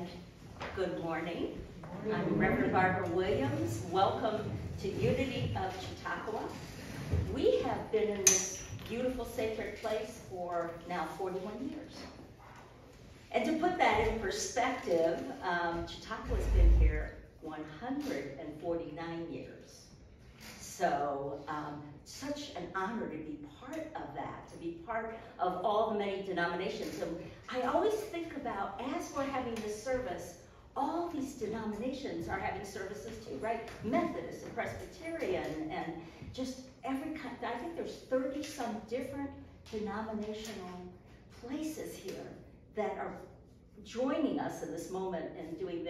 and good morning. I'm Reverend Barbara Williams. Welcome to Unity of Chautauqua. We have been in this beautiful sacred place for now 41 years. And to put that in perspective, Chautauqua's been here 149 years. So such an honor to be part of that, to be part of all the many denominations. And I always think about, as we're having this service, all these denominations are having services too, right? Methodist and Presbyterian and just every kind. I think there's 30 some different denominational places here that are joining us in this moment and doing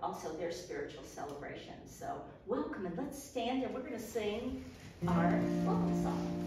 also their spiritual celebrations. So welcome, and let's stand and we're going to sing our welcome song.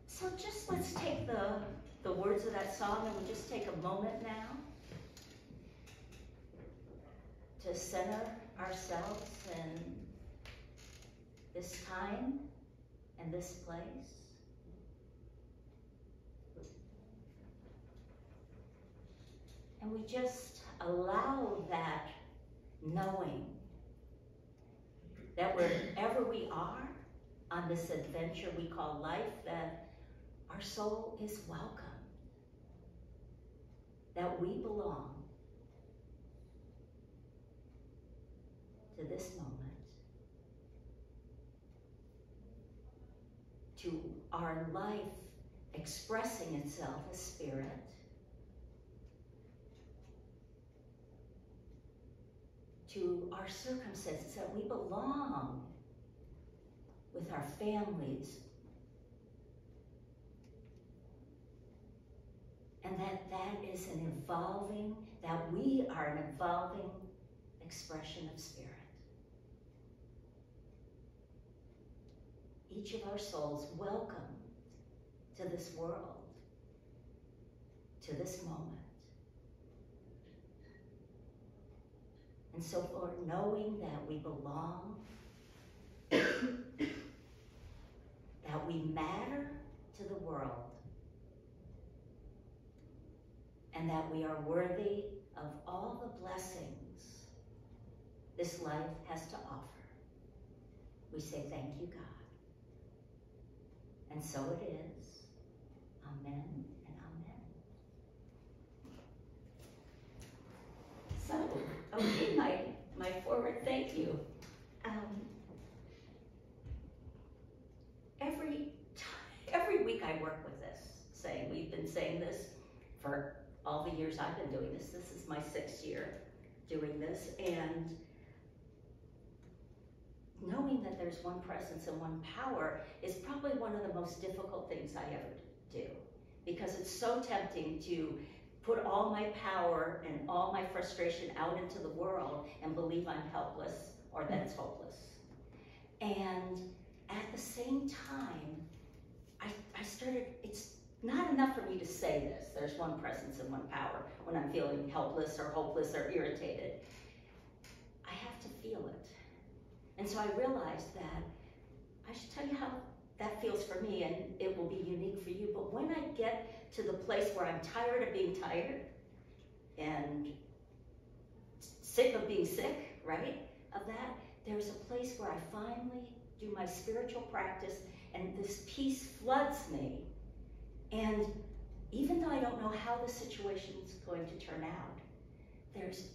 So just let's take the words of that song and we'll just take a moment now to center ourselves in this time and this place. And we just allow that knowing that wherever we are on this adventure we call life, that our soul is welcome, that we belong to this moment, to our life expressing itself as spirit, to our circumstances, that we belong with our families, and that is an evolving, that we are an evolving expression of spirit. Each of our souls welcome to this world, to this moment. And so for knowing that we belong, that we matter to the world, and that we are worthy of all the blessings this life has to offer, we say thank you, God. And so it is. Amen and amen. So, okay, my forward thank you. Every week I work with this, we've been saying this for all the years I've been doing this. This is my 6th year doing this, and knowing that there's one presence and one power is probably one of the most difficult things I ever do, because it's so tempting to put all my power and all my frustration out into the world and believe I'm helpless or that it's hopeless. And at the same time, I started, it's not enough for me to say this, there's one presence and one power, when I'm feeling helpless or hopeless or irritated. I have to feel it. And so I realized that I should tell you how that feels for me, and it will be unique for you. But when I get to the place where I'm tired of being tired and sick of being sick, right, of that, there's a place where I finally do my spiritual practice, and this peace floods me. And even though I don't know how the situation's going to turn out, there's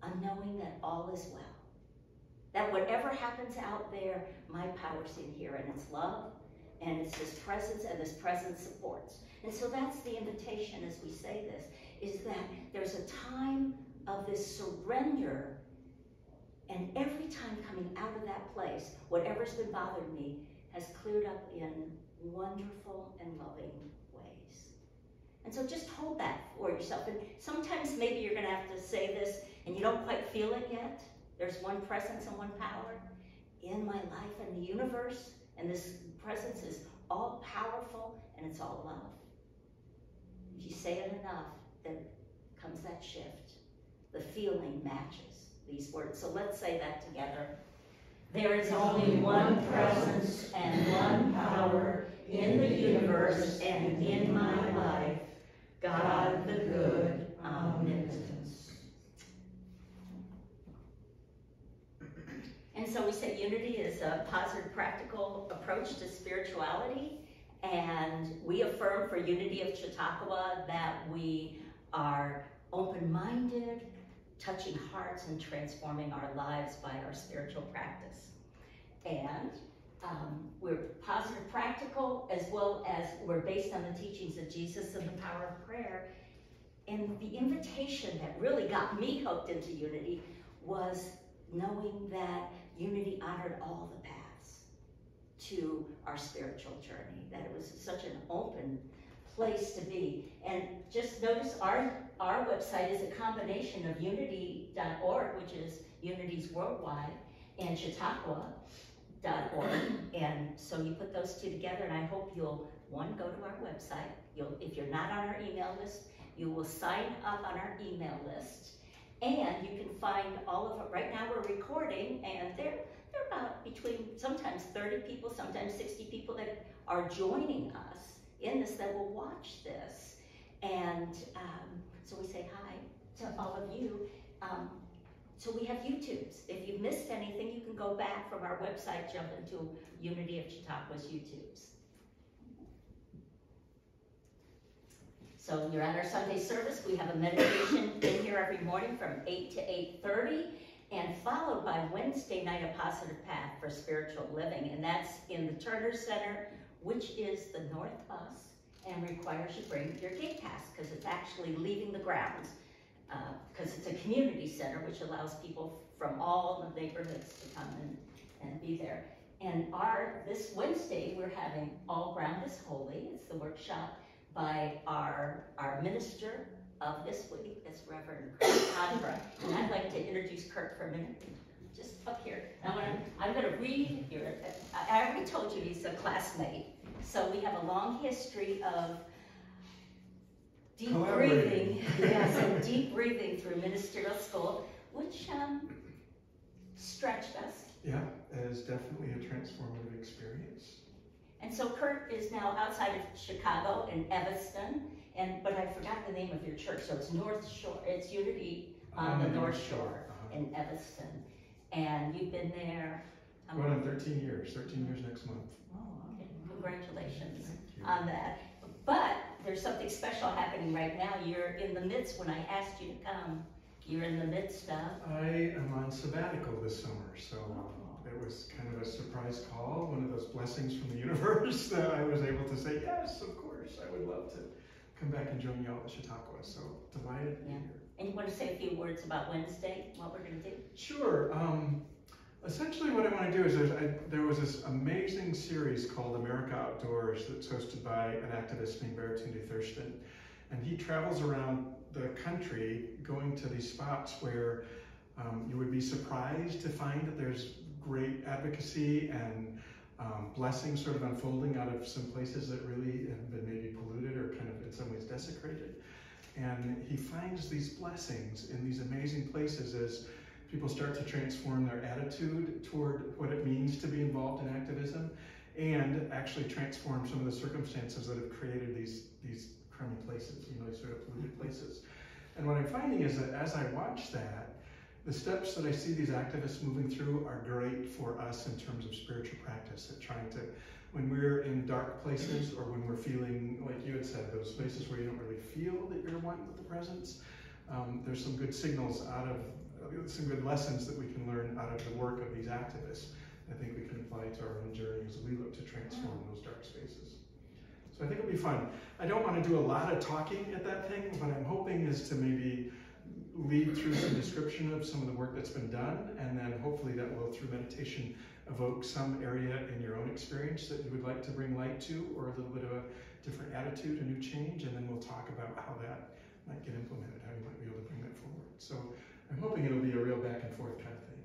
a knowing that all is well. That whatever happens out there, my power's in here, and it's love, and it's this presence, and this presence supports. And so that's the invitation as we say this, is that there's a time of this surrender, and every time coming out of that place, whatever's been bothering me has cleared up in wonderful and loving ways. And so just hold that for yourself. And sometimes maybe you're gonna have to say this and you don't quite feel it yet. There's one presence and one power in my life and the universe, and this presence is all powerful and it's all love. If you say it enough, then comes that shift. The feeling matches these words. So let's say that together. There is only one presence and one power in the universe and in my life, God the good, omnipotence. And so we say unity is a positive, practical approach to spirituality, and we affirm for Unity of Chautauqua that we are open-minded, touching hearts and transforming our lives by our spiritual practice. And we're positive, practical, as well as we're based on the teachings of Jesus and the power of prayer. And the invitation that really got me hooked into unity was knowing that unity honored all the paths to our spiritual journey, that it was such an open place to be. And just notice our website is a combination of unity.org, which is Unity's worldwide, and Chautauqua.org. And so you put those two together, and I hope you'll, one, go to our website. If you're not on our email list, you will sign up on our email list. And you can find all of it. Right now we're recording, and they're about between sometimes 30 people, sometimes 60 people that are joining us in this, that will watch this. And so we say hi to all of you. So we have YouTubes. If you've missed anything, you can go back from our website, jump into Unity of Chautauqua's YouTubes. So you're at our Sunday service. We have a meditation in here every morning from 8 to 8:30, and followed by Wednesday night, A Positive Path for Spiritual Living. And that's in the Turner Center, which is the North Bus, and requires you bring your gate pass, because it's actually leaving the grounds, because it's a community center, which allows people from all the neighborhoods to come and be there. And this Wednesday, we're having All Ground is Holy. It's the workshop by our minister of this week, that's Reverend Condra. And I'd like to introduce Kurt for a minute, just up here. I'm going to read here. I already told you he's a classmate. So we have a long history of deep breathing, yes, and deep breathing through ministerial school. which stretched us. Yeah, it is definitely a transformative experience. And so Kurt is now outside of Chicago in Evanston, but I forgot the name of your church, so it's North Shore, it's Unity on the North Shore in Evanston. And you've been there? Going on 13 years next month. Oh, okay. Congratulations on that. But there's something special happening right now. You're in the midst, when I asked you to come, you're in the midst of? I am on sabbatical this summer, so it was kind of a surprise call, one of those blessings from the universe that I was able to say, yes, of course, I would love to come back and join you all at Chautauqua. So delighted to be here. And you want to say a few words about Wednesday, what we're going to do? Sure. Essentially what I want to do is there was this amazing series called America Outdoors that's hosted by an activist named Baratunde Thurston. And he travels around the country going to these spots where you would be surprised to find that there's great advocacy and blessings sort of unfolding out of some places that really have been maybe polluted or kind of in some ways desecrated. And he finds these blessings in these amazing places as people start to transform their attitude toward what it means to be involved in activism and actually transform some of the circumstances that have created these crummy places, these sort of polluted places. And what I'm finding is that as I watch that, the steps that I see these activists moving through are great for us in terms of spiritual practice, at trying to, when we're in dark places or when we're feeling, like you had said, those places where you don't really feel that you're one with the presence, there's some good signals some good lessons that we can learn out of the work of these activists. I think we can apply to our own journey as we look to transform those dark spaces. So I think it'll be fun. I don't want to do a lot of talking at that thing. What I'm hoping is to maybe lead through some description of some of the work that's been done, and then hopefully that will, through meditation, evoke some area in your own experience that you would like to bring light to, or a little bit of a different attitude, a new change, and then we'll talk about how that might get implemented, how you might be able to bring that forward. So I'm hoping it'll be a real back and forth kind of thing.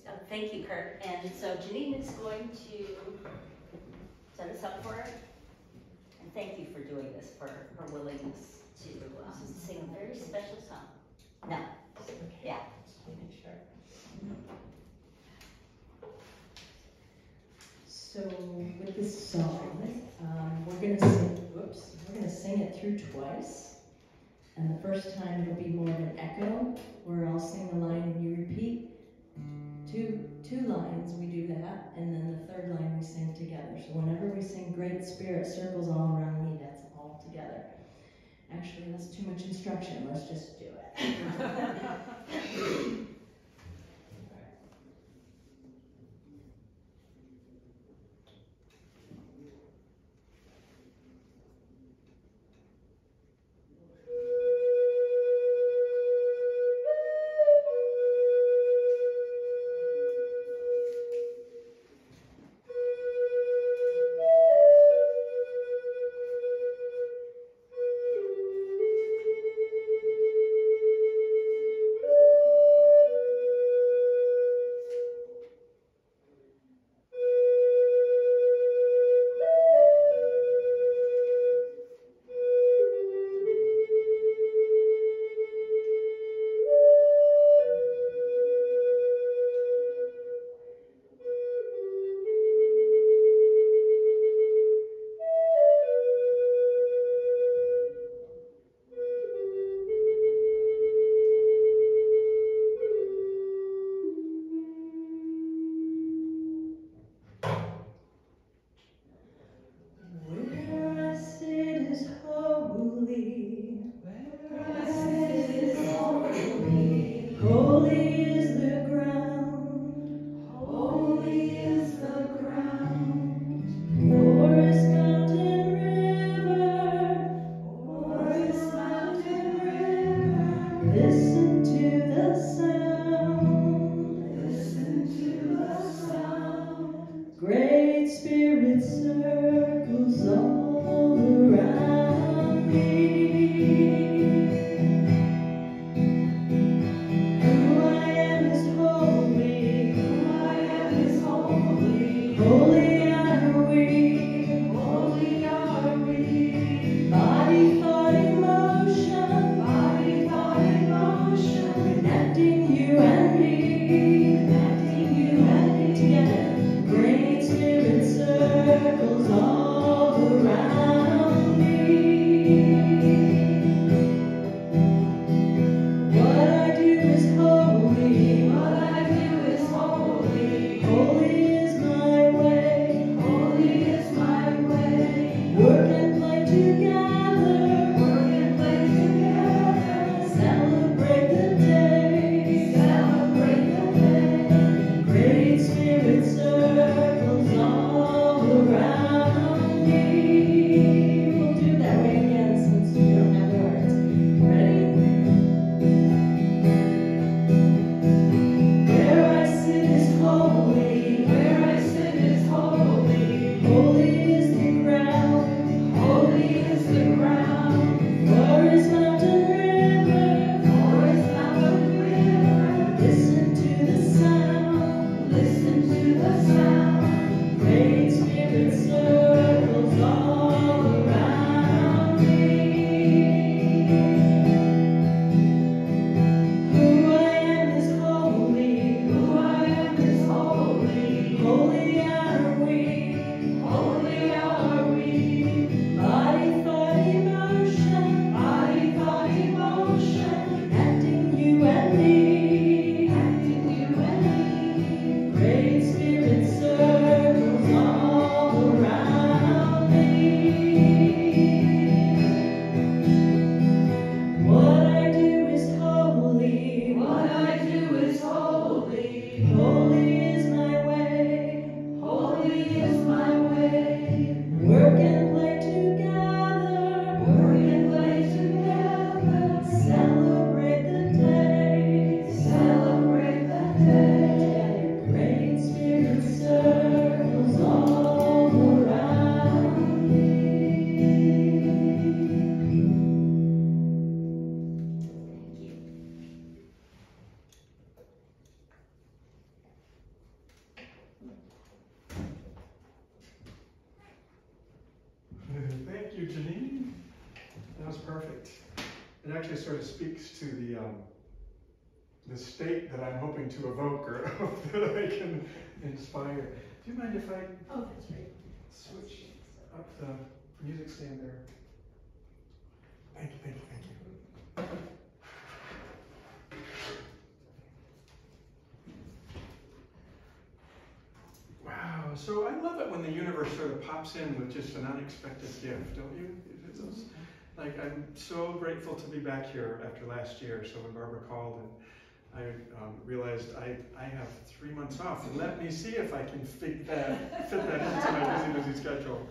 So thank you, Kurt. And so Janine is going to set us up for it. And thank you for doing this, for her willingness to sing a very special song. No. Yeah. Sure. So with this song, we're gonna sing it through twice. And the first time it'll be more of an echo, where I'll sing a line and you repeat. Two lines we do that, and then the third line we sing together. So whenever we sing Great Spirit Circles All Around Me, that's all together. Actually, that's too much instruction. Let's just do it. Body, thought, emotion. it actually sort of speaks to the state that I'm hoping to evoke or that I can inspire. Do you mind if I That's right. switch up the music stand there? Thank you, thank you, thank you. Wow, so I love it when the universe sort of pops in with just an unexpected gift, don't you? It's like, I'm so grateful to be back here after last year. So when Barbara called and I realized I have 3 months off, and let me see if I can fit that into my busy schedule.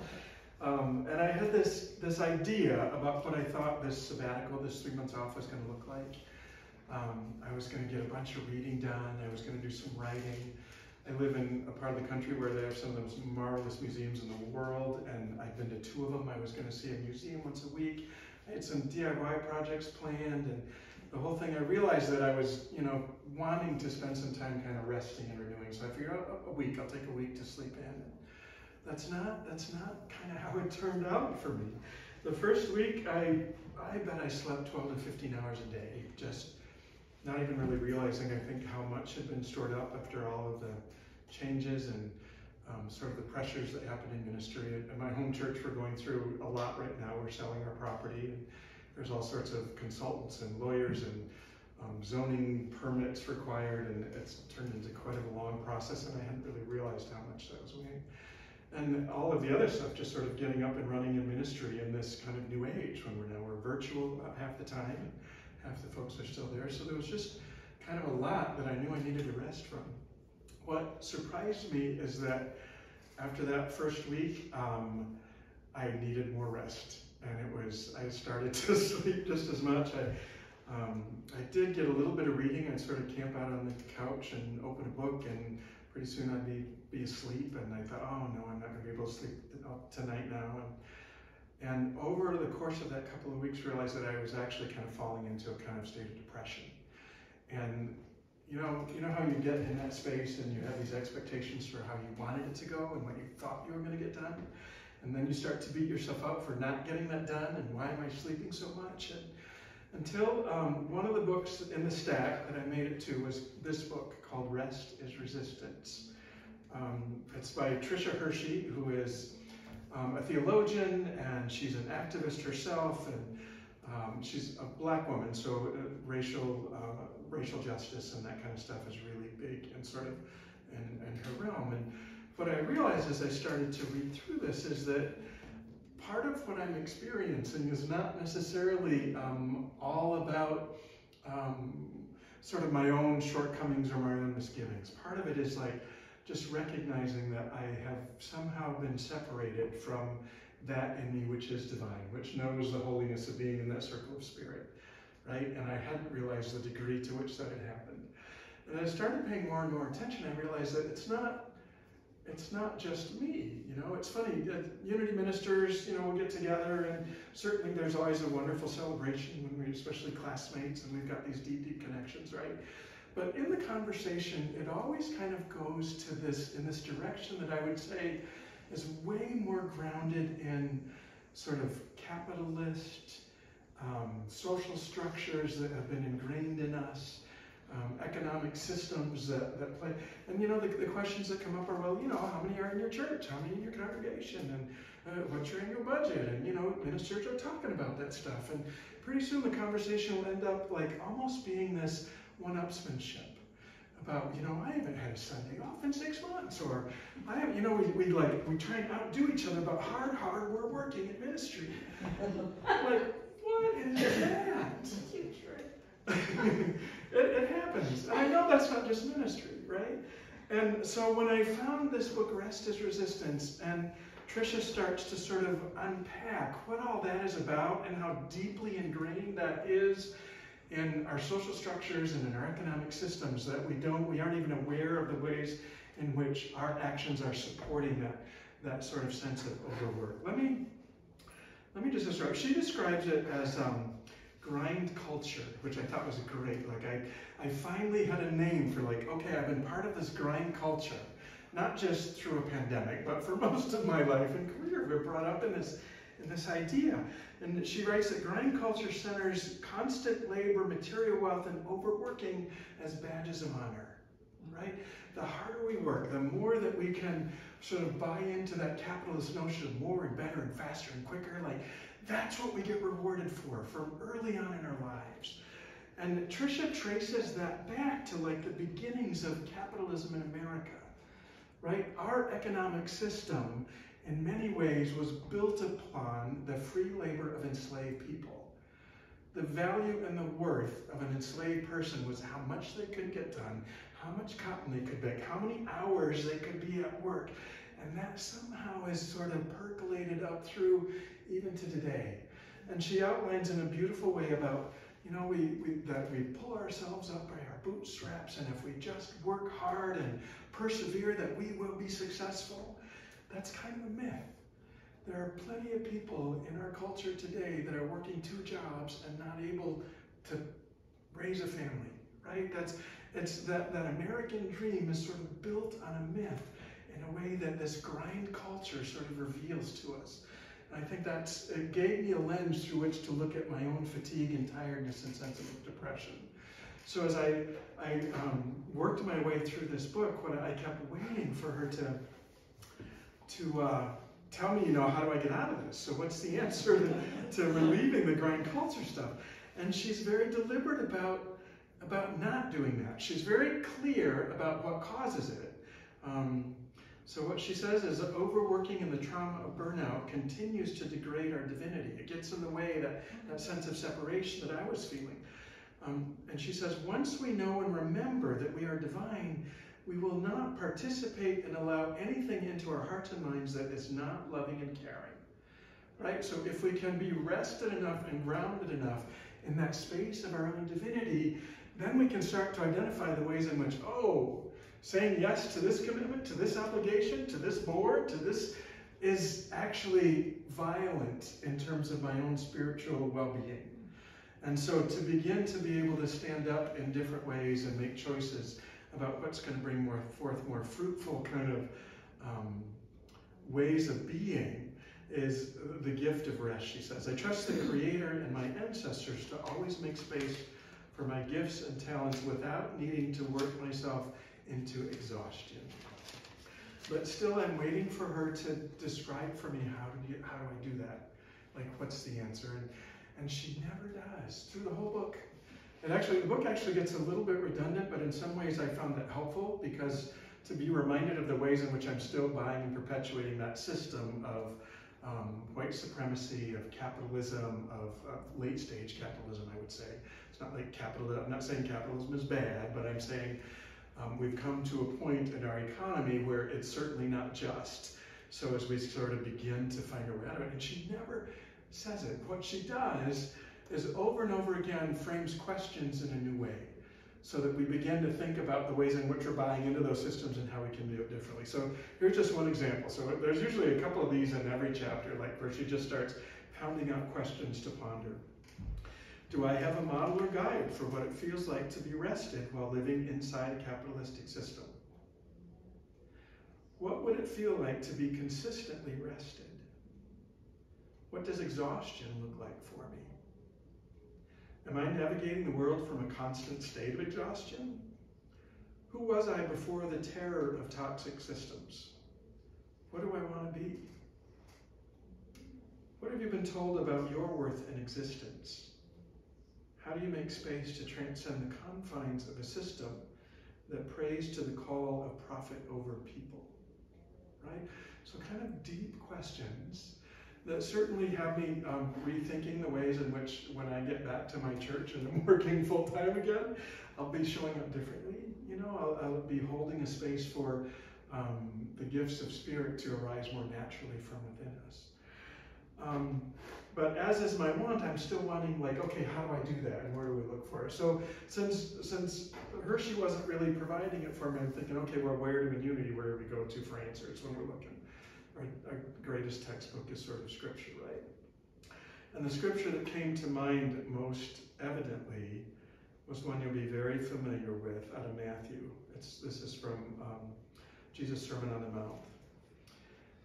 And I had this idea about what I thought this sabbatical, this 3 months off, was going to look like. I was going to get a bunch of reading done. I was going to do some writing. I live in a part of the country where they have some of the most marvelous museums in the world, and I've been to 2 of them. I was going to see a museum once a week. I had some DIY projects planned, and the whole thing, I realized that I was, wanting to spend some time kind of resting and renewing. So I figured out a week, I'll take a week to sleep in. That's not kind of how it turned out for me. The first week, I bet I slept 12 to 15 hours a day, just not even really realizing, I think, how much had been stored up after all of the changes and sort of the pressures that happen in ministry. At my home church, we're going through a lot right now. We're selling our property, and there's all sorts of consultants and lawyers and zoning permits required, and it's turned into quite a long process, and I hadn't really realized how much that was weighing. And all of the other stuff, just sort of getting up and running in ministry in this kind of new age when we're virtual about half the time, and half the folks are still there. So there was just kind of a lot that I knew I needed to rest from. What surprised me is that after that first week, I needed more rest. And I started to sleep just as much. I did get a little bit of reading. I'd sort of camp out on the couch and open a book, and pretty soon I'd be asleep. And I thought, oh no, I'm not going to be able to sleep tonight now. And over the course of that couple of weeks, realized that I was actually kind of falling into a kind of state of depression. And you know how you get in that space and you have these expectations for how you wanted it to go and what you thought you were going to get done. And then you start to beat yourself up for not getting that done, and why am I sleeping so much? And until one of the books in the stack that I made it to was this book called Rest is Resistance. It's by Tricia Hershey, who is a theologian, and she's an activist herself, and she's a black woman, so racial justice and that kind of stuff is really big and sort of in her realm. And what I realized as I started to read through this is that part of what I'm experiencing is not necessarily all about sort of my own shortcomings or my own misgivings. Part of it is like just recognizing that I have somehow been separated from that in me which is divine, which knows the holiness of being in that circle of spirit, right? And I hadn't realized the degree to which that had happened. And as I started paying more and more attention, I realized that it's not just me, It's funny, Unity ministers, we'll get together, and certainly there's always a wonderful celebration when we're especially classmates and we've got these deep, deep connections, right? But in the conversation, it always kind of goes to in this direction that I would say is way more grounded in sort of capitalist, social structures that have been ingrained in us, economic systems that play. And the questions that come up are, well, how many are in your church? How many in your congregation? And what's your annual budget? And, ministers are talking about that stuff. And pretty soon the conversation will end up like almost being this one-upsmanship about, I haven't had a Sunday off in 6 months. Or, I have, we try and outdo each other about how hard we're working at ministry. Like, what is that? It happens. And I know that's not just ministry, right? And so when I found this book, Rest is Resistance, and Tricia starts to sort of unpack what all that is about and how deeply ingrained that is in our social structures and in our economic systems, that we aren't even aware of the ways in which our actions are supporting that sort of sense of overwork. Let me just describe. She describes it as grind culture, which I thought was great. Like I finally had a name for okay, I've been part of this grind culture, not just through a pandemic, but for most of my life and career. We're brought up in in this idea. And she writes that grind culture centers constant labor, material wealth, and overworking as badges of honor, right? The harder we work, the more that we can sort of buy into that capitalist notion of more and better and faster and quicker, like that's what we get rewarded for from early on in our lives. And Tricia traces that back to like the beginnings of capitalism in America, right? Our economic system in many ways was built upon the free labor of enslaved people. The value and the worth of an enslaved person was how much they could get done, how much cotton they could make, how many hours they could be at work. And that somehow has sort of percolated up through even to today. And she outlines in a beautiful way about, you know, that we pull ourselves up by our bootstraps, and if we just work hard and persevere that we will be successful. That's kind of a myth. There are plenty of people in our culture today that are working 2 jobs and not able to raise a family, right? It's that American dream is sort of built on a myth in a way that this grind culture sort of reveals to us. And I think it gave me a lens through which to look at my own fatigue and tiredness and sense of depression. So as I worked my way through this book, I kept waiting for her to tell me, you know, how do I get out of this? So what's the answer to relieving the grind culture stuff? And she's very deliberate about not doing that. She's very clear about what causes it. So what she says is that overworking and the trauma of burnout continues to degrade our divinity. It gets in the way, that sense of separation that I was feeling. And she says, once we know and remember that we are divine, we will not participate and allow anything into our hearts and minds that is not loving and caring, right? So if we can be rested enough and grounded enough in that space of our own divinity, then we can start to identify the ways in which, saying yes to this commitment, to this obligation, to this board, to this is actually violent in terms of my own spiritual well-being. And so to begin to be able to stand up in different ways and make choices about what's going to bring forth more fruitful kind of ways of being is the gift of rest, she says. I trust the Creator and my ancestors to always make space for my gifts and talents without needing to work myself into exhaustion. But still, I'm waiting for her to describe for me how do I do that? Like, what's the answer? And she never does through the whole book. And actually, the book actually gets a little bit redundant, but in some ways I found that helpful because to be reminded of the ways in which I'm still buying and perpetuating that system of white supremacy, of capitalism, of late stage capitalism, I would say. It's not like capitalism, I'm not saying capitalism is bad, but I'm saying we've come to a point in our economy where it's certainly not just. So as we sort of begin to find a way out of it, and she never says it. What she does is over and over again frames questions in a new way so that we begin to think about the ways in which we're buying into those systems and how we can do it differently. So here's just one example. So there's usually a couple of these in every chapter, like where she just starts pounding out questions to ponder. Do I have a model or guide for what it feels like to be rested while living inside a capitalistic system? What would it feel like to be consistently rested? What does exhaustion look like for me? Am I navigating the world from a constant state of exhaustion? Who was I before the terror of toxic systems? What do I want to be? What have you been told about your worth and existence? How do you make space to transcend the confines of a system that prays to the call of profit over people? Right? So kind of deep questions that certainly have me rethinking the ways in which when I get back to my church and I'm working full time again, I'll be showing up differently. You know, I'll be holding a space for the gifts of spirit to arise more naturally from within us. But as is my want, I'm still wanting, like, okay, how do I do that and where do we look for it? So since Hershey wasn't really providing it for me, I'm thinking, okay, well, where do Unity, where do we go to for answers when we're looking? Our greatest textbook is sort of scripture, right? And the scripture that came to mind most evidently was one you'll be very familiar with out of Matthew. This is from Jesus' Sermon on the Mount.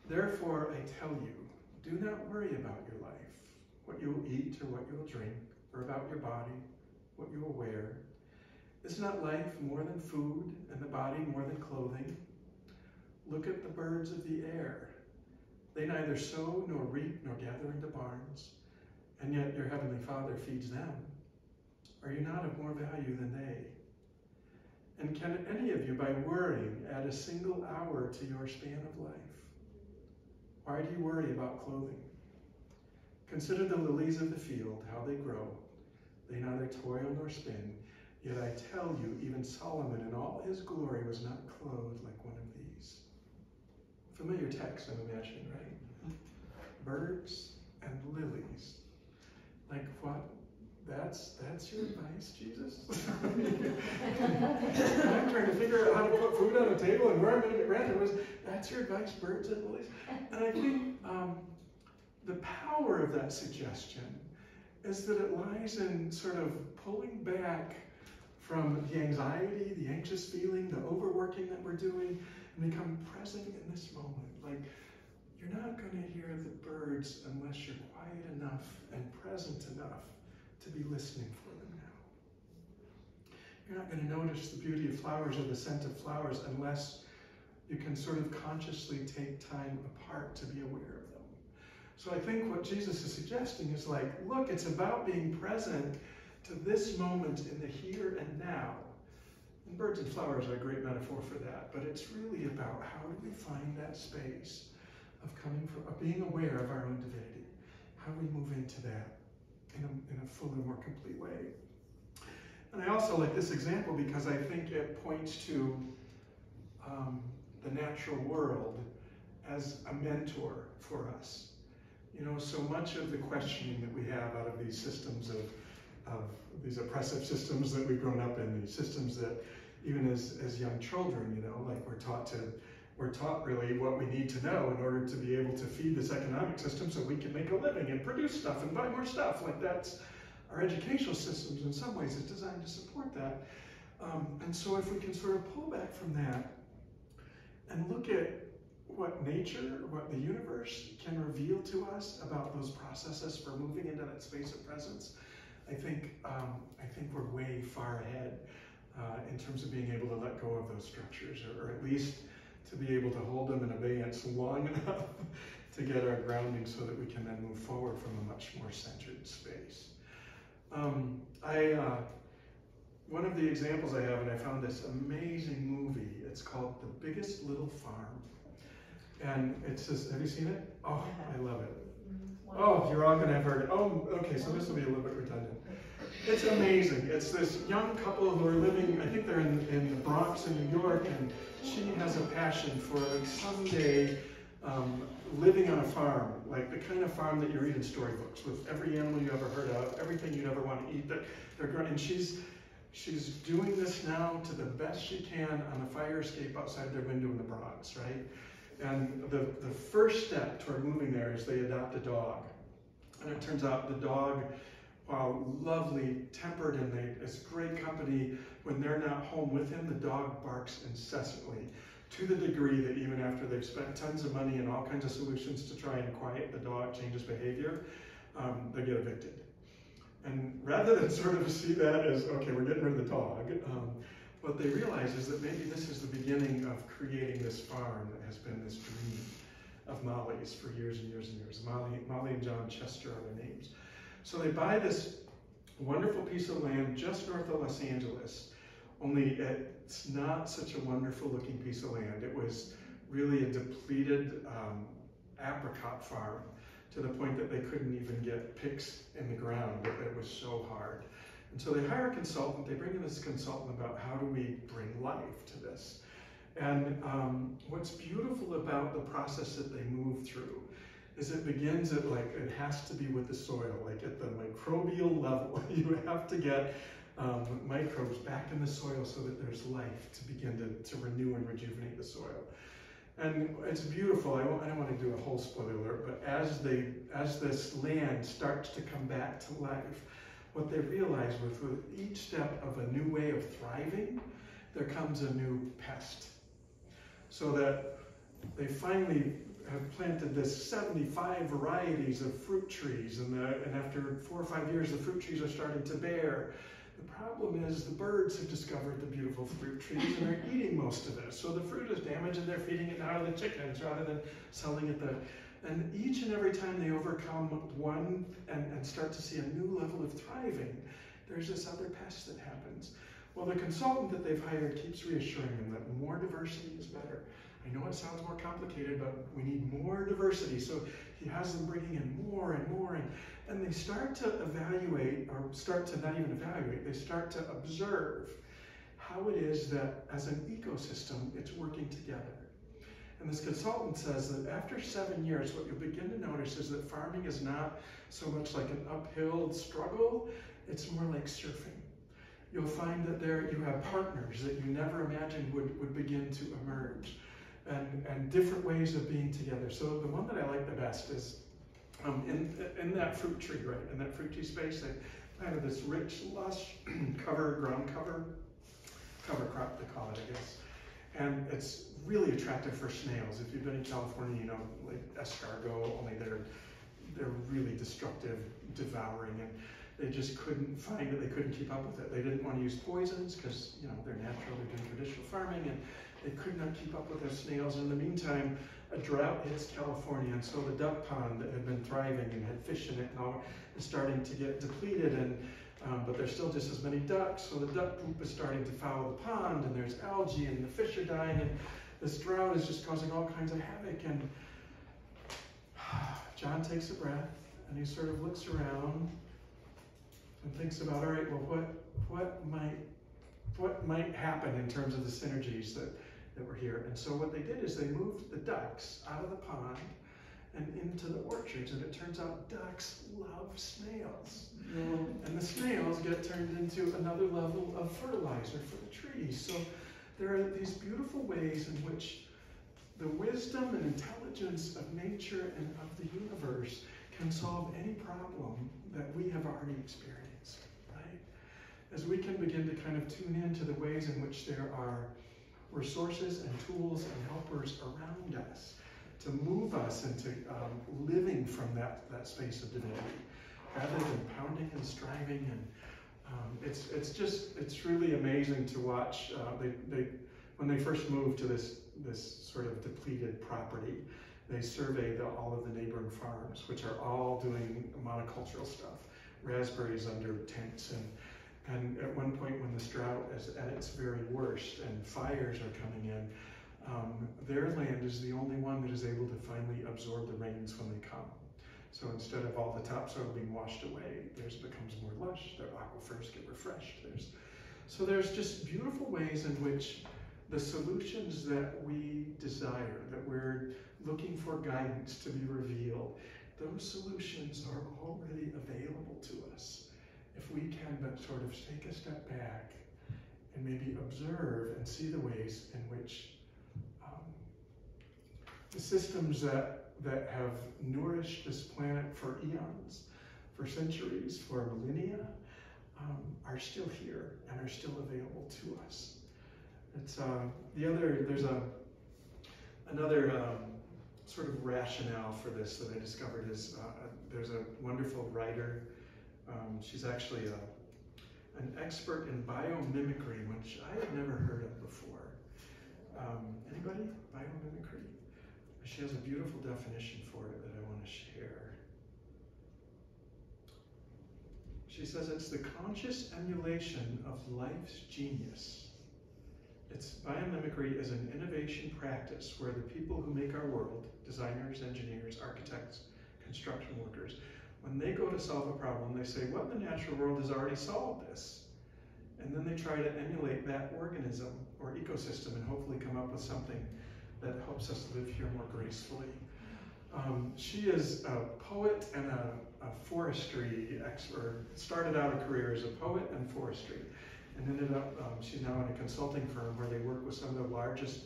Therefore, I tell you, Do not worry about your life, what you will eat or what you will drink, or about your body, what you will wear. Is not life more than food, and the body more than clothing? Look at the birds of the air. They neither sow nor reap nor gather into barns, and yet your heavenly Father feeds them. Are you not of more value than they? And can any of you, by worrying, add a single hour to your span of life? Why do you worry about clothing? Consider the lilies of the field, how they grow. They neither toil nor spin. Yet I tell you, even Solomon in all his glory was not clothed like one of these. Familiar text, I'm imagining, right? Birds and lilies. Like what? That's your advice, Jesus? I'm trying to figure out how to put food on the table and where I'm going to get rent. That's your advice, birds and lilies? And I think the power of that suggestion is that it lies in sort of pulling back from the anxiety, the anxious feeling, the overworking that we're doing, and become present in this moment. Like, you're not going to hear the birds unless you're quiet enough and present enough to be listening for them now. You're not going to notice the beauty of flowers or the scent of flowers unless you can sort of consciously take time apart to be aware of them. So I think what Jesus is suggesting is like, look, it's about being present to this moment in the here and now. And birds and flowers are a great metaphor for that, but it's really about how do we find that space of coming from, of being aware of our own divinity. How do we move into that in a fuller, more complete way? And I also like this example because I think it points to the natural world as a mentor for us. You know, so much of the questioning that we have out of these systems of these oppressive systems that we've grown up in, these systems that even as young children, you know, like we're taught really what we need to know in order to be able to feed this economic system so we can make a living and produce stuff and buy more stuff. Like that's our educational systems in some ways is designed to support that. And so if we can sort of pull back from that and look at what nature, what the universe can reveal to us about those processes for moving into that space of presence, I think we're way far ahead in terms of being able to let go of those structures, or at least to be able to hold them in abeyance long enough to get our grounding so that we can then move forward from a much more centered space. One of the examples I have, and I found this amazing movie, it's called The Biggest Little Farm. And it's just, have you seen it? Oh, I love it. Oh, you're all going to have heard it. Oh, okay, so this will be a little bit redundant. It's amazing. It's this young couple who are living, I think they're in the Bronx in New York, and she has a passion for like someday living on a farm, like the kind of farm that you read in storybooks, with every animal you ever heard of, everything you'd ever want to eat. That they're growing, and she's doing this now to the best she can on the fire escape outside their window in the Bronx, right? And the first step toward moving there is they adopt a dog. And it turns out the dog, while lovely, tempered, and it's great company, when they're not home with him, the dog barks incessantly, to the degree that even after they've spent tons of money and all kinds of solutions to try and quiet the dog, change his behavior, they get evicted. And rather than sort of see that as, okay, we're getting rid of the dog, what they realize is that maybe this is the beginning of creating this farm that has been this dream of Molly's for years and years and years. Molly and John Chester are their names. So they buy this wonderful piece of land just north of Los Angeles, only it's not such a wonderful looking piece of land. It was really a depleted apricot farm, to the point that they couldn't even get picks in the ground. It was so hard. And so they hire a consultant. They bring in this consultant about how do we bring life to this. And what's beautiful about the process that they move through is it begins at it has to be with the soil, like at the microbial level. You have to get microbes back in the soil so that there's life to begin to renew and rejuvenate the soil. And it's beautiful. I don't want to do a whole spoiler alert, but as this land starts to come back to life, what they realize with each step of a new way of thriving, there comes a new pest. So that they finally, have planted this 75 varieties of fruit trees, and after 4 or 5 years, the fruit trees are starting to bear. The problem is the birds have discovered the beautiful fruit trees and are eating most of it. So the fruit is damaged and they're feeding it now to the chickens rather than selling it and each and every time they overcome one and start to see a new level of thriving, there's this other pest that happens. Well, the consultant that they've hired keeps reassuring them that more diversity is better. I know it sounds more complicated, but we need more diversity. So he has them bringing in more and more, and they start to evaluate, or start to not even evaluate, they start to observe how it is that as an ecosystem, it's working together. And this consultant says that after 7 years, what you'll begin to notice is that farming is not so much like an uphill struggle, it's more like surfing. You'll find that there you have partners that you never imagined would begin to emerge, and different ways of being together. So the one that I like the best is in that fruit tree, right? In that fruit tree space, they planted this rich, lush ground cover crop, they call it, I guess. And it's really attractive for snails. If you've been in California, you know, like escargot, only they're really destructive, devouring, and they just couldn't find it, they couldn't keep up with it. They didn't want to use poisons because, you know, they're natural, they're doing traditional farming, and they could not keep up with their snails. In the meantime, a drought hits California, and so the duck pond that had been thriving and had fish in it and all is starting to get depleted, and but there's still just as many ducks, so the duck poop is starting to foul the pond, and there's algae, and the fish are dying, and this drought is just causing all kinds of havoc. And John takes a breath, and he sort of looks around and thinks about, all right, well, what might happen in terms of the synergies that were here? And so what they did is they moved the ducks out of the pond and into the orchards, and it turns out ducks love snails. And the snails get turned into another level of fertilizer for the trees. So there are these beautiful ways in which the wisdom and intelligence of nature and of the universe can solve any problem that we have already experienced, right? As we can begin to kind of tune into the ways in which there are resources and tools and helpers around us to move us into living from that space of divinity, rather than pounding and striving. And it's really amazing to watch. When they first moved to this sort of depleted property, they surveyed all of the neighboring farms, which are all doing monocultural stuff, raspberries under tents, and at one point when the drought is at its very worst and fires are coming in, their land is the only one that is able to finally absorb the rains when they come. So instead of all the topsoil being washed away, theirs becomes more lush, their aquifers get refreshed. So there's just beautiful ways in which the solutions that we desire, that we're looking for guidance to be revealed, those solutions are already available to us. If we can but sort of take a step back and maybe observe and see the ways in which the systems that have nourished this planet for eons, for centuries, for millennia, are still here and are still available to us. It's there's another sort of rationale for this that I discovered is there's a wonderful writer. She's actually an expert in biomimicry, which I had never heard of before. Anybody? Biomimicry? She has a beautiful definition for it that I want to share. She says it's the conscious emulation of life's genius. Biomimicry is an innovation practice where the people who make our world, designers, engineers, architects, construction workers, when they go to solve a problem, they say, what in the natural world has already solved this? And then they try to emulate that organism or ecosystem and hopefully come up with something that helps us live here more gracefully. She is a poet and a forestry expert. Started out a career as a poet and forestry, and ended up, she's now in a consulting firm where they work with some of the largest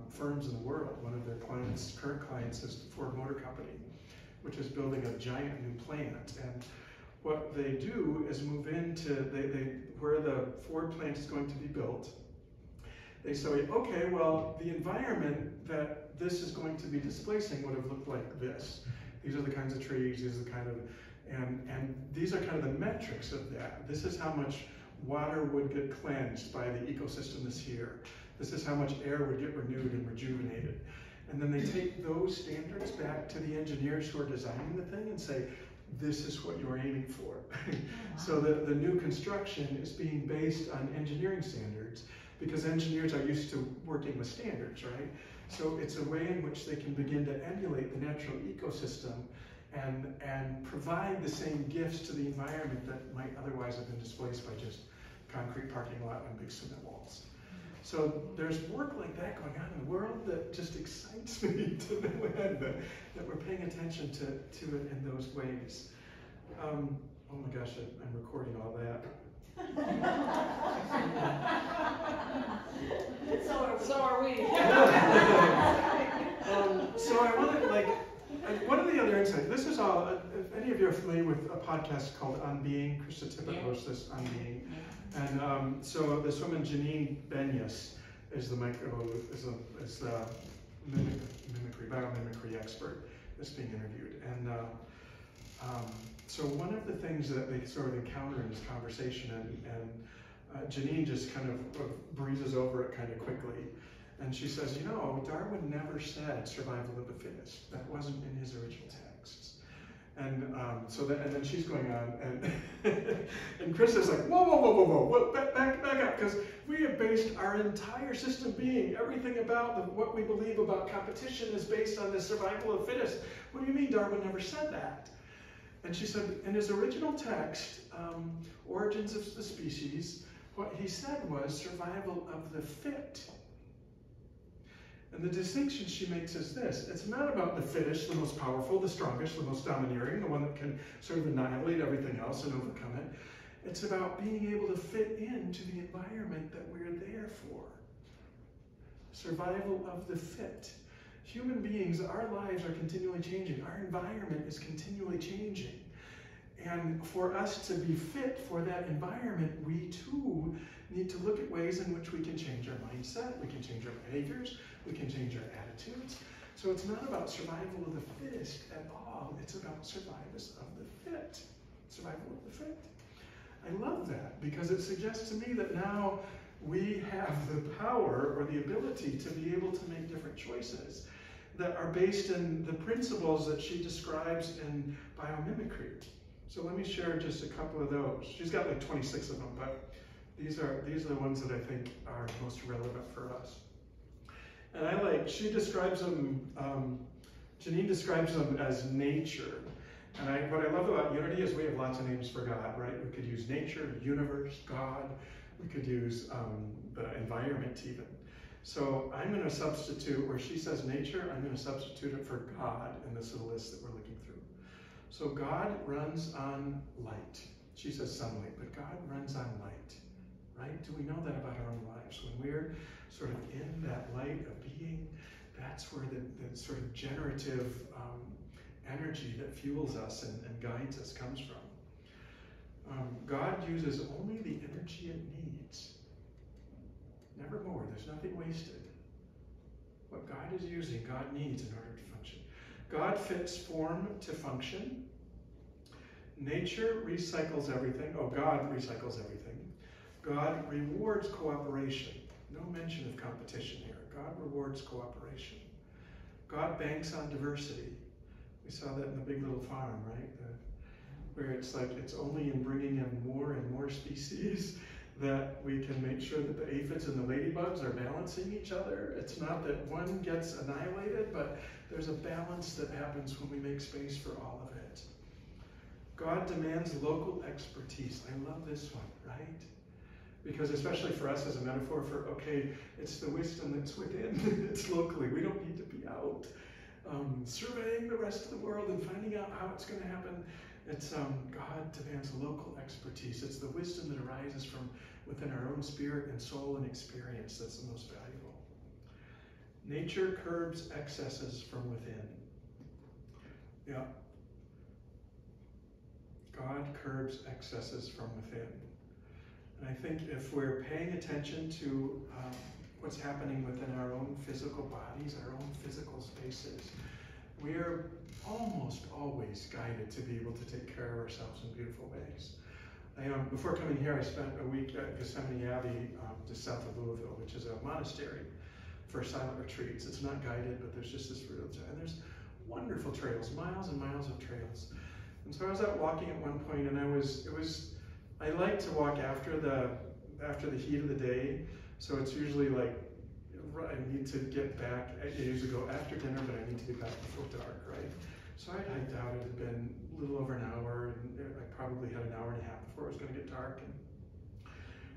firms in the world. One of their current clients is the Ford Motor Company, which is building a giant new plant. And what they do is move into, where the Ford plant is going to be built, they say, okay, well, the environment that this is going to be displacing would have looked like this. These are the kinds of trees, these are the kind of, and these are kind of the metrics of that. This is how much water would get cleansed by the ecosystem this year. This is how much air would get renewed and rejuvenated. And then they take those standards back to the engineers who are designing the thing and say, this is what you're aiming for. So the new construction is being based on engineering standards because engineers are used to working with standards, right? So it's a way in which they can begin to emulate the natural ecosystem and provide the same gifts to the environment that might otherwise have been displaced by just concrete parking lot and big cement walls. So there's work like that going on in the world that just excites me to no end, that we're paying attention to it in those ways. Oh my gosh, I'm recording all that. So are we. So I want to, one of the other insights, this is all, if any of you are familiar with a podcast called On Being, Krista Tippett hosts this On Being. And so this woman, Janine Benyus, is the biomimicry expert that's being interviewed. And so one of the things that they sort of encounter in this conversation, and Janine just kind of breezes over it kind of quickly. And she says, you know, Darwin never said survival of the fittest. That wasn't in his original texts. And and then she's going on, and Chris is like, whoa, back up, because we have based our entire system being, everything about what we believe about competition is based on the survival of the fittest. What do you mean Darwin never said that? And she said, in his original text, Origins of the Species, what he said was survival of the fit. And the distinction she makes is this: it's not about the fittest, the most powerful, the strongest, the most domineering, the one that can sort of annihilate everything else and overcome it. It's about being able to fit into the environment that we're there for. Survival of the fit. Human beings, our lives are continually changing. Our environment is continually changing. And for us to be fit for that environment, we too need to look at ways in which we can change our mindset, we can change our behaviors, we can change our attitudes. So it's not about survival of the fittest at all. It's about survival of the fit. Survival of the fit. I love that because it suggests to me that now we have the power or the ability to be able to make different choices that are based in the principles that she describes in biomimicry. So let me share just a couple of those. She's got like 26 of them, but these are the ones that I think are most relevant for us. And she describes them, Janine describes them as nature. And what I love about Unity is we have lots of names for God, right? We could use nature, universe, God. We could use the environment even. So I'm going to substitute, where she says nature, I'm going to substitute it for God in this little list that we're looking through. So God runs on light. She says sunlight, but God runs on light, right? Do we know that about our own lives? When we're sort of in that light of being, that's where the sort of generative energy that fuels us and guides us comes from. God uses only the energy it needs. Never more. There's nothing wasted. What God is using, God needs in order to function. God fits form to function. Nature recycles everything. Oh, God recycles everything. God rewards cooperation. No mention of competition here. God rewards cooperation. God banks on diversity. We saw that in the Big Little Farm, right? Where it's like it's only in bringing in more and more species that we can make sure that the aphids and the ladybugs are balancing each other. It's not that one gets annihilated, but there's a balance that happens when we make space for all of it. God demands local expertise. I love this one, right? Because especially for us as a metaphor for, okay, it's the wisdom that's within. It's locally. We don't need to be out surveying the rest of the world and finding out how it's going to happen. It's God demands local expertise. It's the wisdom that arises from within our own spirit and soul and experience that's the most valuable. Nature curbs excesses from within. Yeah. God curbs excesses from within. And I think if we're paying attention to what's happening within our own physical bodies, our own physical spaces. We are almost always guided to be able to take care of ourselves in beautiful ways. Before coming here, I spent a week at Gethsemane Abbey, just south of Louisville, which is a monastery for silent retreats. It's not guided, but there's just this real, and there's wonderful trails, miles and miles of trails. And so I was out walking at one point, and I like to walk after the heat of the day. So it's usually like, I need to get back, I usually go after dinner, but I need to get back before dark, right? So I hiked out, it had been a little over an hour, and I probably had an hour and a half before it was gonna get dark. And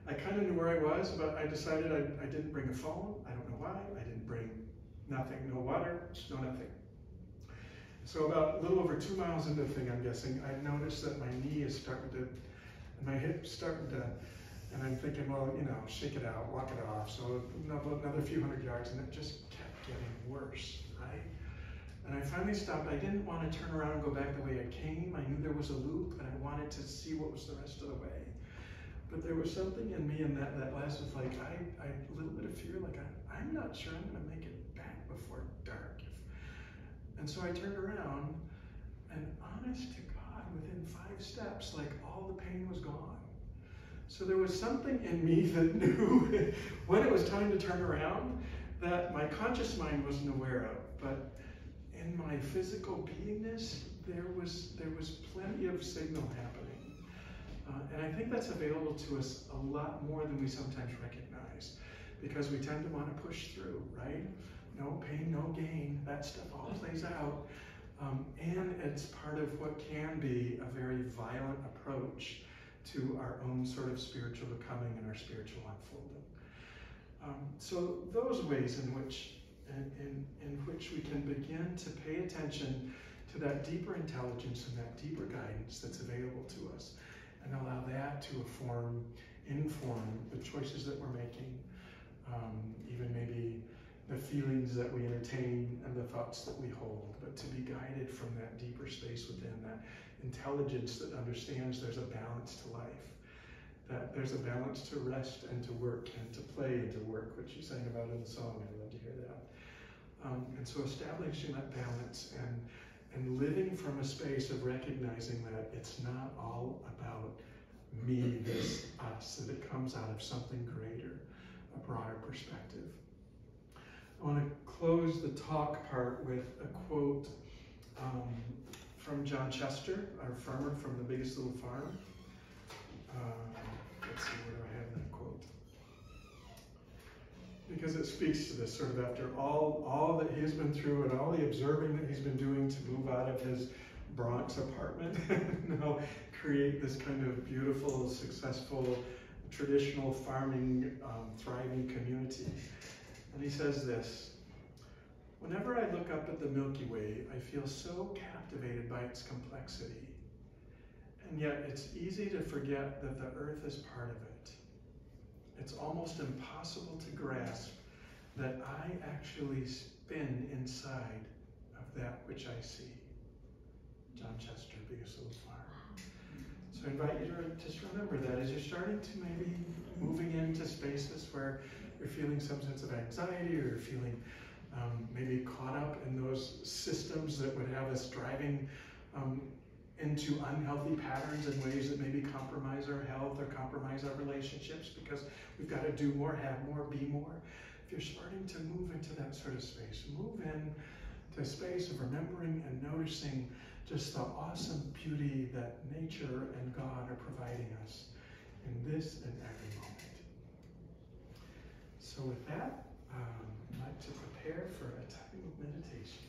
I kind of knew where I was, but I decided I didn't bring a phone. I don't know why. I didn't bring nothing, no water, no nothing. So about a little over 2 miles into the thing, I'm guessing, I noticed that my knee is starting to, and my hip's starting to, and I'm thinking, well, you know, shake it out, walk it off. So another few hundred yards, and it just kept getting worse, right? And I finally stopped. I didn't want to turn around and go back the way I came. I knew there was a loop, and I wanted to see what was the rest of the way. But there was something in me in that last was like, a little bit of fear, like I'm not sure I'm gonna make it back before dark. And so I turned around, and honest to God, within 5 steps, like all the pain was gone. So there was something in me that knew when it was time to turn around that my conscious mind wasn't aware of, but in my physical beingness, there was plenty of signal happening. And I think that's available to us a lot more than we sometimes recognize, because we tend to want to push through, right? No pain, no gain. That stuff all plays out. And it's part of what can be a very violent approach to our own sort of spiritual becoming and our spiritual unfolding. So those ways in which we can begin to pay attention to that deeper intelligence and that deeper guidance that's available to us, and allow that to inform the choices that we're making, even maybe the feelings that we entertain and the thoughts that we hold, but to be guided from that deeper space within, that intelligence that understands there's a balance to life, that there's a balance to rest and to work and to play and to work, which you sang about in the song. I'd love to hear that. And so establishing that balance and living from a space of recognizing that it's not all about me, this, us, that it comes out of something greater, a broader perspective. I want to close the talk part with a quote from John Chester, our farmer from The Biggest Little Farm. Let's see, where do I have that quote? Because it speaks to this, sort of after all that he's been through and all the observing that he's been doing to move out of his Bronx apartment and now create this kind of beautiful, successful, traditional farming, thriving community. And he says this: "Whenever I look up at the Milky Way, I feel so captivated by its complexity. And yet it's easy to forget that the Earth is part of it. It's almost impossible to grasp that I actually spin inside of that which I see." John Chester, Biggest Little Farm. So I invite you to just remember that as you're starting to maybe moving into spaces where you're feeling some sense of anxiety, or you're feeling maybe caught up in those systems that would have us driving into unhealthy patterns in ways that maybe compromise our health or compromise our relationships because we've got to do more, have more, be more. If you're starting to move into that sort of space, move in to a space of remembering and noticing just the awesome beauty that nature and God are providing us in this and every moment. So with that, I'd like to prepare for a time of meditation.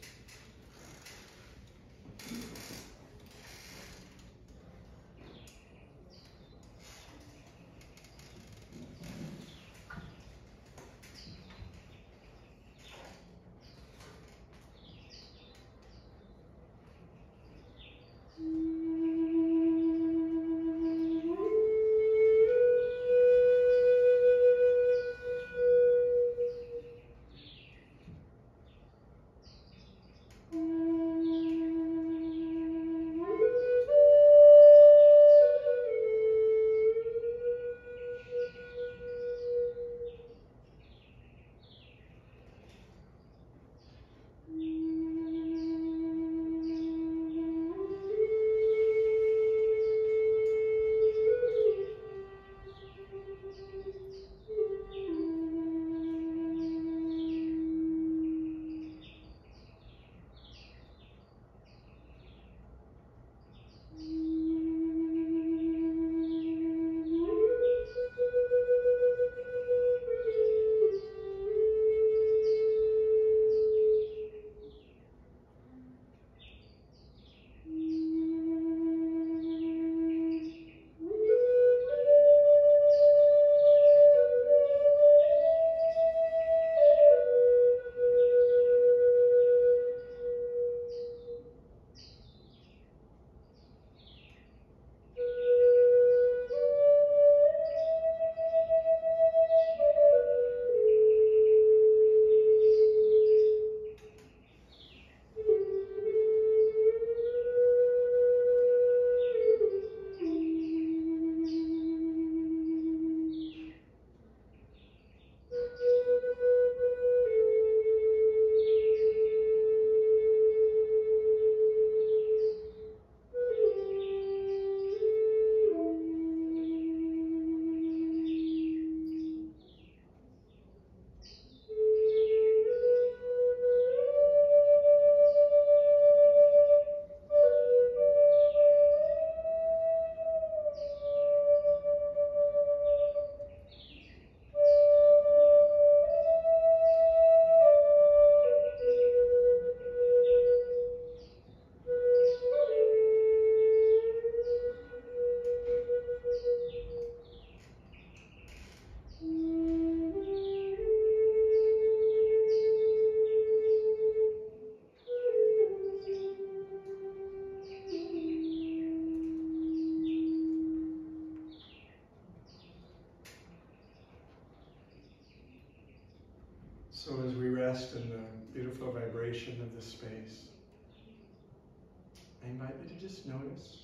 So as we rest in the beautiful vibration of this space, I invite you to just notice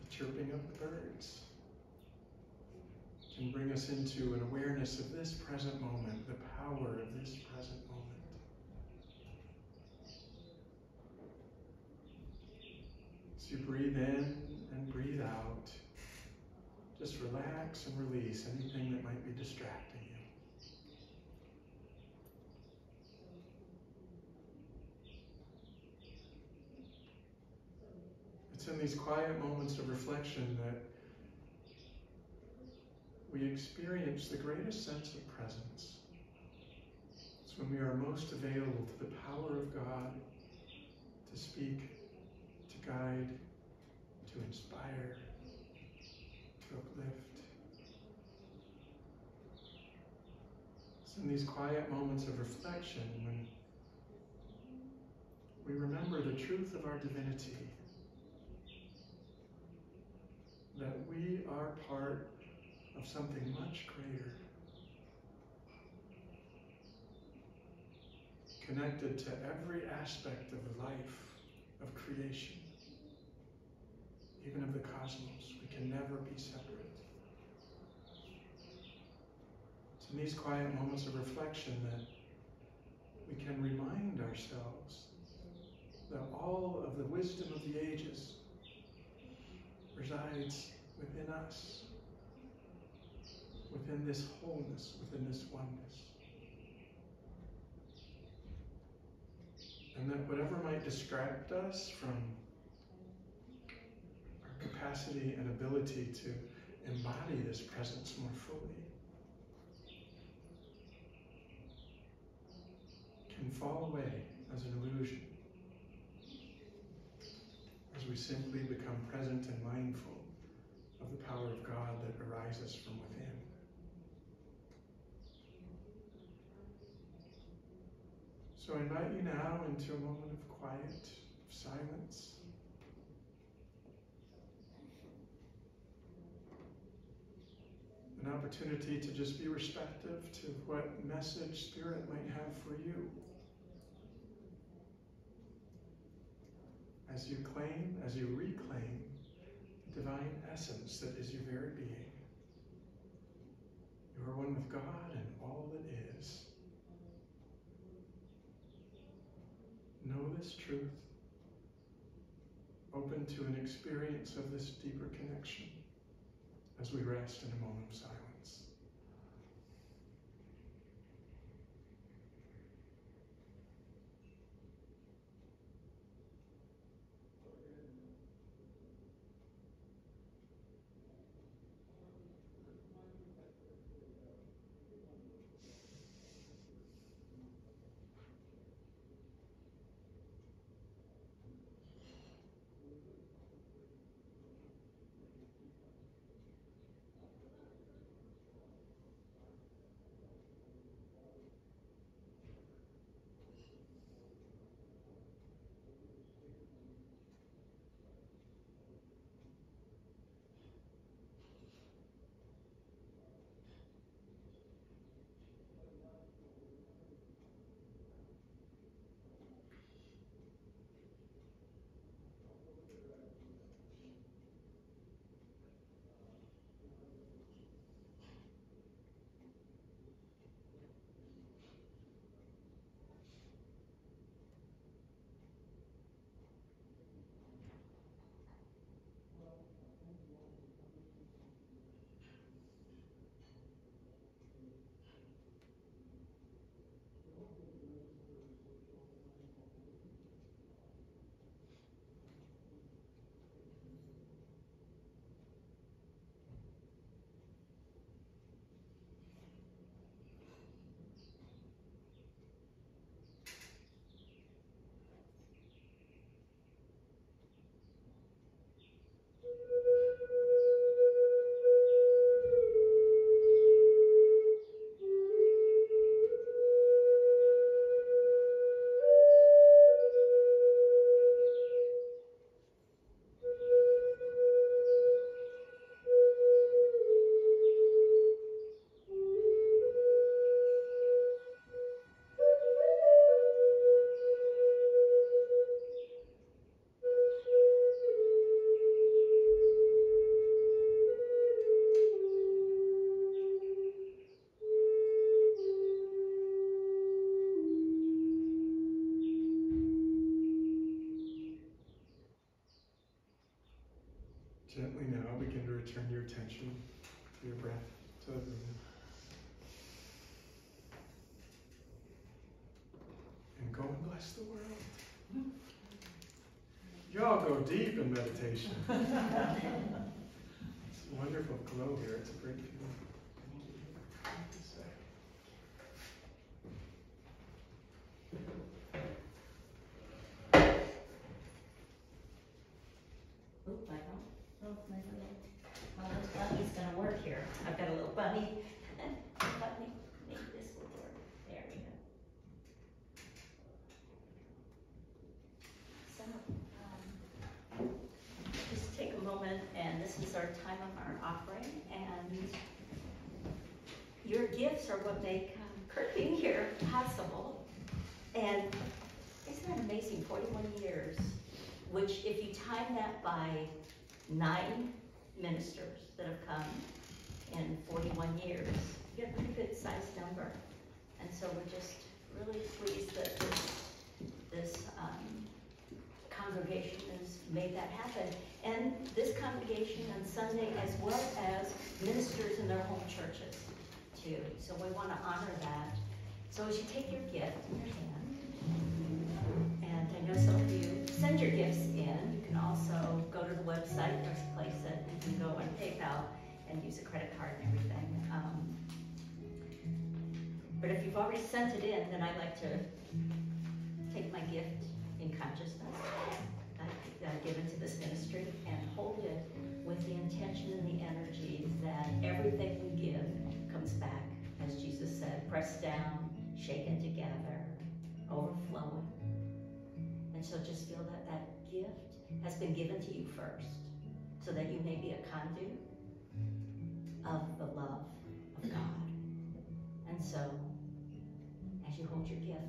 the chirping of the birds. Can bring us into an awareness of this present moment, the power of this present moment. As you breathe in and breathe out, just relax and release anything that might be distracting you. It's in these quiet moments of reflection that we experience the greatest sense of presence. It's when we are most available to the power of God to speak, to guide, to inspire, to uplift. It's in these quiet moments of reflection when we remember the truth of our divinity, that we are part of something much greater, connected to every aspect of life, of creation, even of the cosmos. We can never be separate. It's in these quiet moments of reflection that we can remind ourselves that all of the wisdom of the ages resides within us, within this wholeness, within this oneness. And that whatever might distract us from our capacity and ability to embody this presence more fully can fall away as an illusion as we simply become present and mindful of the power of God that arises from within. So I invite you now into a moment of quiet, of silence. An opportunity to just be receptive to what message Spirit might have for you. As you claim, as you reclaim the divine essence that is your very being. You are one with God and all that is. Know this truth, open to an experience of this deeper connection as we rest in a moment of silence. gently now begin to return your attention to your breath, to the breathing. And go and bless the world. Y'all go deep in meditation. It's a wonderful glow here. It's a great feeling. Oop, I don't. Oh, my little bunny's gonna work here. I've got a little bunny. Bunny, maybe this will work. There we go. So, just take a moment, and this is our time of our offering, and your gifts are what make Kurt being here possible. And isn't that amazing? 41 years, which if you time that by 9 ministers that have come in 41 years, you get a pretty good sized number. And so we're just really pleased that this congregation has made that happen. And this congregation on Sunday, as well as ministers in their home churches too. So we want to honor that. So as you take your gift in your hand, and I know some of you send your gifts in, you can also go to the website, there's a place that you can go on PayPal and use a credit card and everything. But if you've already sent it in, then I like to take my gift in consciousness that I've given to this ministry and hold it with the intention and the energy that everything we give comes back, as Jesus said, pressed down, shaken together, overflowing. And so just feel that that gift has been given to you first, so that you may be a conduit of the love of God. And so, as you hold your gift,